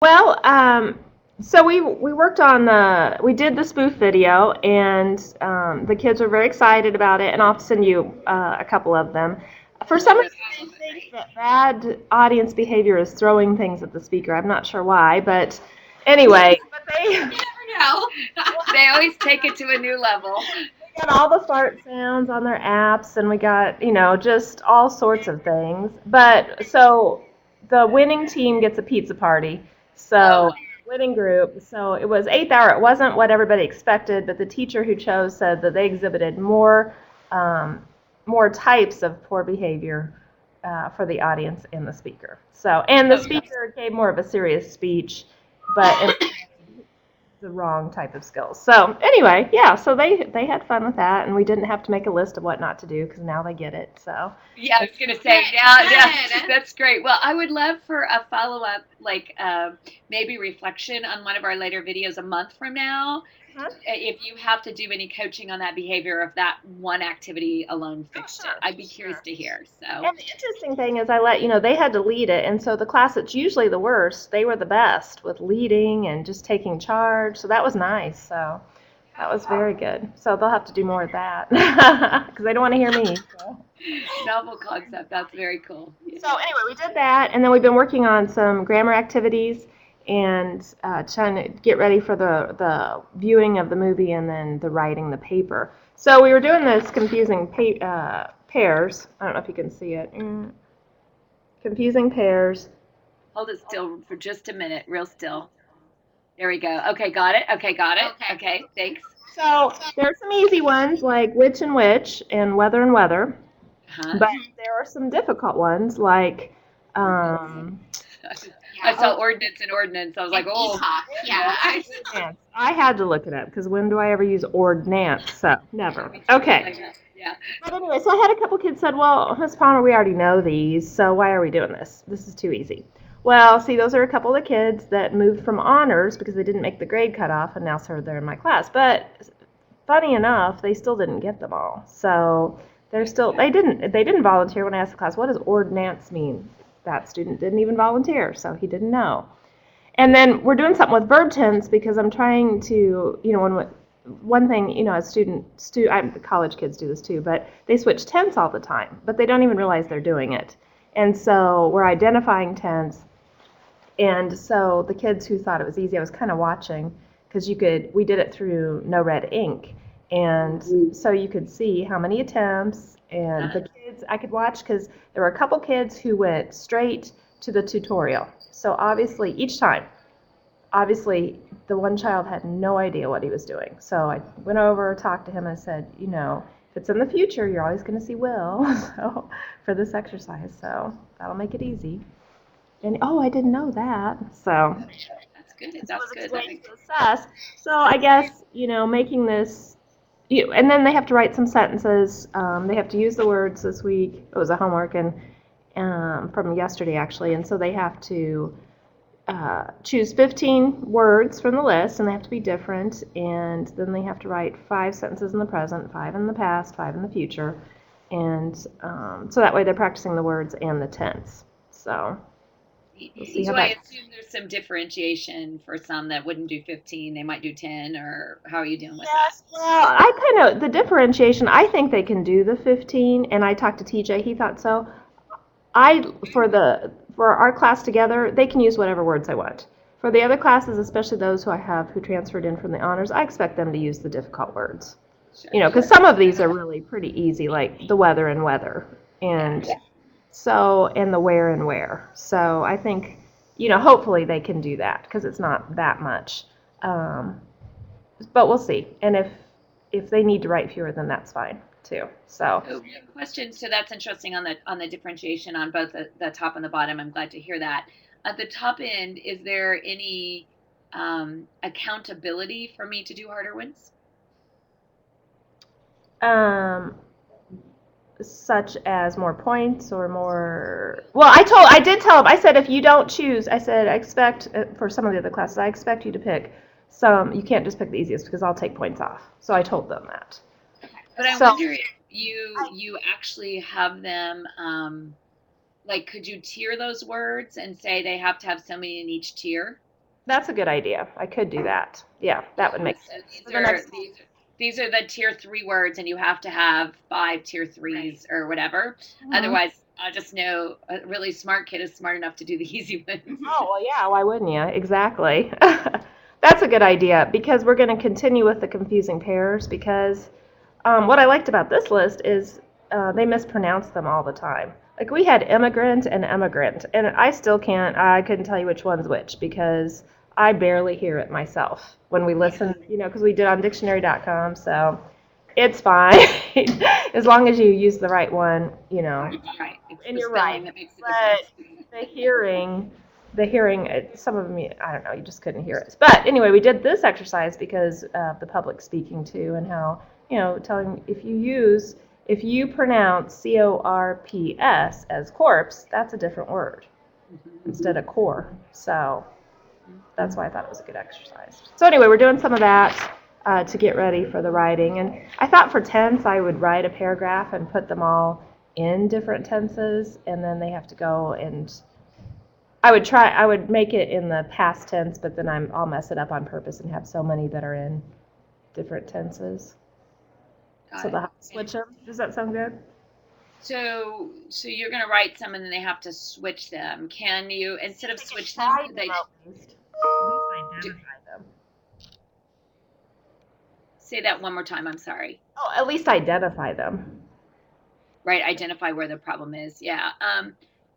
Well, so we worked on we did the spoof video, and the kids were very excited about it, and I'll send you a couple of them. For some reason, they think that bad audience behavior is throwing things at the speaker. I'm not sure why, but anyway, but they You never know. They always take it to a new level. got all the fart sounds on their apps, and we got, just all sorts of things. But so the winning team gets a pizza party. So winning group. So it was eighth hour. It wasn't what everybody expected, but the teacher who chose said that they exhibited more types of poor behavior for the audience and the speaker. So, and the speaker gave more of a serious speech, but the wrong type of skills. So anyway, yeah, so they had fun with that, and we didn't have to make a list of what not to do because now they get it. So Yeah, I was gonna say, yeah, that's great. Well, I would love for a follow-up, like maybe reflection on one of our later videos a month from now. If you have to do any coaching on that behavior, if that one activity alone fixed it, I'd be curious to hear. So, and the interesting thing is, I let they had to lead it, and so the class that's usually the worst, they were the best with leading and just taking charge. So that was nice. So that was very good. So they'll have to do more of that because they don't want to hear me. So. novel concept. That's very cool. So anyway, we did that, and then we've been working on some grammar activities and trying to get ready for the viewing of the movie and then the writing the paper. So we were doing this confusing pairs. I don't know if you can see it. Confusing pairs. Hold it still for just a minute, real still. There we go. Okay, got it. Okay, got it. Okay, thanks. So there's some easy ones like which and weather and weather. But there are some difficult ones like I saw ordinance and ordinance. I was like, oh. Yeah. I had to look it up because when do I ever use ordnance? So never. Okay. Yeah. But anyway, so I had a couple kids said, well, Miss Palmer, we already know these, so why are we doing this? This is too easy. Well, see, those are a couple of the kids that moved from honors because they didn't make the grade cutoff, and now so they're in my class. But funny enough, they still didn't get them all. So they're still they didn't volunteer when I asked the class, what does ordnance mean? That student didn't even volunteer, so he didn't know. And then we're doing something with verb tense because I'm trying to, one thing, as college kids do this too, but they switch tense all the time, but they don't even realize they're doing it. And so we're identifying tense. And so the kids who thought it was easy, I was kind of watching because we did it through no red ink. And so you could see how many attempts, and the kids, I could watch because there were a couple kids who went straight to the tutorial. So obviously, each time, the one child had no idea what he was doing. So I went over, talked to him, and said, if it's in the future, you're always going to see Will for this exercise. So that'll make it easy. And I didn't know that. So that's good. That's good. So I guess making this. And then they have to write some sentences. They have to use the words this week. It was a homework and from yesterday actually, and so they have to choose 15 words from the list, and they have to be different. And then they have to write 5 sentences in the present, 5 in the past, 5 in the future, and so that way they're practicing the words and the tense. So. So I assume there's some differentiation for some that wouldn't do 15, they might do 10, or how are you dealing with that? Well, the differentiation, I think they can do the 15, and I talked to TJ, he thought so. For our class together, they can use whatever words they want. For the other classes, especially those who transferred in from the honors, I expect them to use the difficult words. Because some of these are really pretty easy, like the weather and weather, and and the where and where. So I think, hopefully they can do that because it's not that much. But we'll see. And if they need to write fewer, then that's fine too. So question. So that's interesting on the differentiation on both the top and the bottom. I'm glad to hear that. At the top end, is there any accountability for me to do harder ones? Such as more points or more. Well, I did tell them. I said if you don't choose, I said I expect for some of the other classes, I expect you to pick some. You can't just pick the easiest because I'll take points off. So I told them that. But I wonder if you actually have them. Like, could you tier those words and say they have to have so many in each tier? That's a good idea. I could do that. Yeah, that would make sense. So For the next these are the tier 3 words, and you have to have 5 tier 3s or whatever. Mhm. Otherwise, I just know a really smart kid is smart enough to do the easy ones. Oh, well, yeah, why wouldn't you? Exactly. That's a good idea because we're going to continue with the confusing pairs because what I liked about this list is they mispronounce them all the time. Like we had immigrant and emigrant, and I couldn't tell you which one's which because I barely hear it myself when we listen, because we did on dictionary.com, so it's fine. As long as you use the right one, Right. It's and the you're spelling right. that makes the But difference. the hearing, some of them, I don't know, you just couldn't hear it. But anyway, we did this exercise because of the public speaking too, and how, telling if you pronounce corps as corpse, that's a different word instead of core. So that's why I thought it was a good exercise. So anyway, we're doing some of that to get ready for the writing. And I thought for tense, I would write a paragraph and put them all in different tenses, and then they have to go and I would make it in the past tense, but then I'll mess it up on purpose and have so many that are in different tenses. So they'll have to switch them. Does that sound good? So you're going to write some, and then they have to switch them. Can you, instead of switch them, could they At least identify them. say that one more time? I'm sorry. Oh, at least identify them. Right, identify where the problem is. Yeah.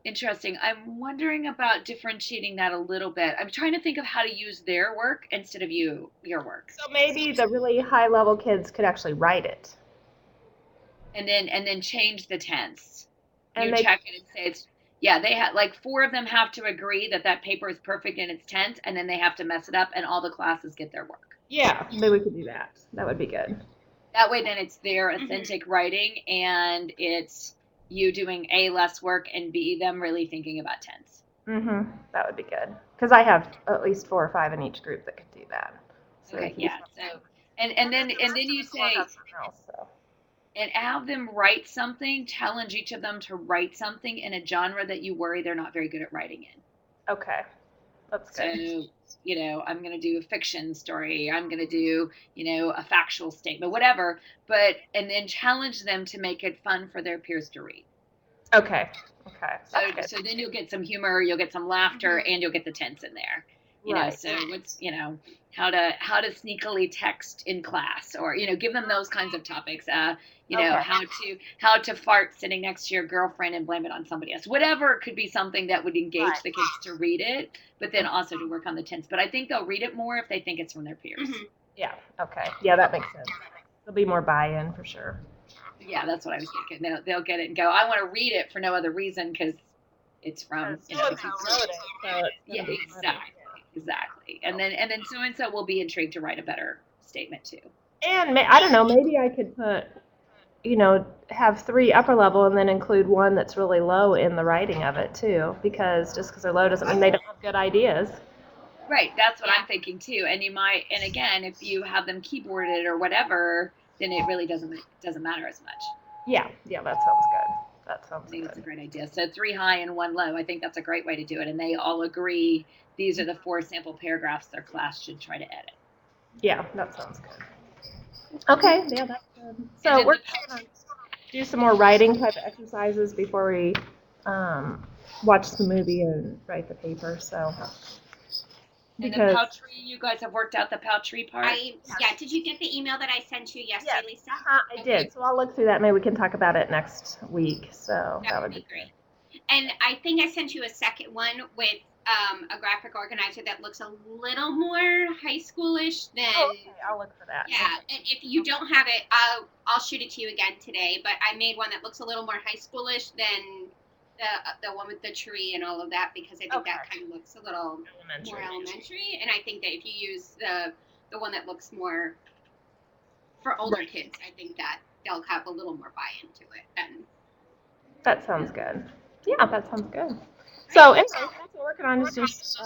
Interesting. I'm wondering about differentiating that a little bit. I'm trying to think of how to use their work instead of your work. So maybe the really high level kids could actually write it. And then change the tense. And You check it and say it's they have like 4 of them have to agree that paper is perfect in its tense, and then they have to mess it up, and all the classes get their work. Yeah, maybe we could do that. That would be good. That way, then it's their authentic writing, and it's you doing A, less work, and B, them really thinking about tense. That would be good because I have at least 4 or 5 in each group that could do that. So Okay, yeah. So and then you say and have them write something. Challenge each of them to write something in a genre that you worry they're not very good at writing in. Okay, that's good. So, I'm going to do a fiction story. I'm going to do, a factual statement, whatever. And then challenge them to make it fun for their peers to read. Okay. So then you'll get some humor, you'll get some laughter, and you'll get the tense in there. Right. So what's, how to sneakily text in class, or, give them those kinds of topics. How to fart sitting next to your girlfriend and blame it on somebody else. Whatever could be something that would engage the kids to read it, but then also to work on the tense. But I think they'll read it more if they think it's from their peers. Yeah. Okay. Yeah, that makes sense. There'll be more buy-in for sure. Yeah, that's what I was thinking. They'll get it and go, I want to read it for no other reason because it's from yeah, exactly. And then so and so will be intrigued to write a better statement too. And I don't know, maybe I could put, have 3 upper level and then include one that's really low in the writing of it too, because just because they're low doesn't mean they don't have good ideas. Right, that's what I'm thinking too. And you might, and again, if you have them keyboarded or whatever, then it really doesn't matter as much. Yeah, that sounds good. I think that's a great idea. So 3 high and 1 low. I think that's a great way to do it. And they all agree these are the 4 sample paragraphs their class should try to edit. Yeah, that sounds good. Okay, yeah, that's good. So we're going to do some more writing type of exercises before we watch the movie and write the paper. So. And the Paltree, you guys have worked out the Paltree part? Did you get the email that I sent you yesterday, Lisa? I did. So I'll look through that. Maybe we can talk about it next week. So that would be great. And I think I sent you a second one with a graphic organizer that looks a little more high schoolish than. Oh, okay. I'll look for that. Yeah, and if you don't have it, I'll shoot it to you again today. But I made one that looks a little more high schoolish than the one with the tree and all of that, because I think that kind of looks a little more elementary. And I think that if you use the one that looks more for older kids, I think that they'll have a little more buy-in to it. That sounds good. Yeah, that sounds good. So anyway, that's what we're working on is just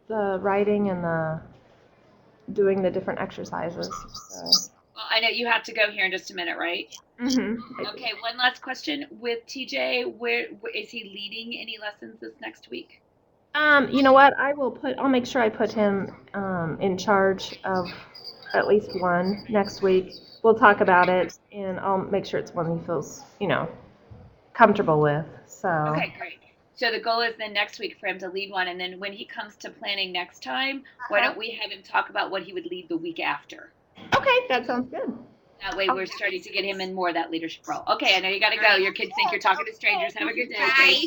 the writing and the doing the different exercises. So. Well, I know you have to go here in just a minute, right? Mm-hmm. Okay, one last question. With TJ, where is he leading any lessons this next week? You know what? I'll make sure I put him in charge of at least one next week. We'll talk about it, and I'll make sure it's one he feels, comfortable with. So. Okay, great. So the goal is then next week for him to lead one, and then when he comes to planning next time, why don't we have him talk about what he would lead the week after? Okay, that sounds good. That way we're starting to get him in more of that leadership role. Okay, I know you got to go. Your kids think you're talking to strangers. Have a good day. Bye.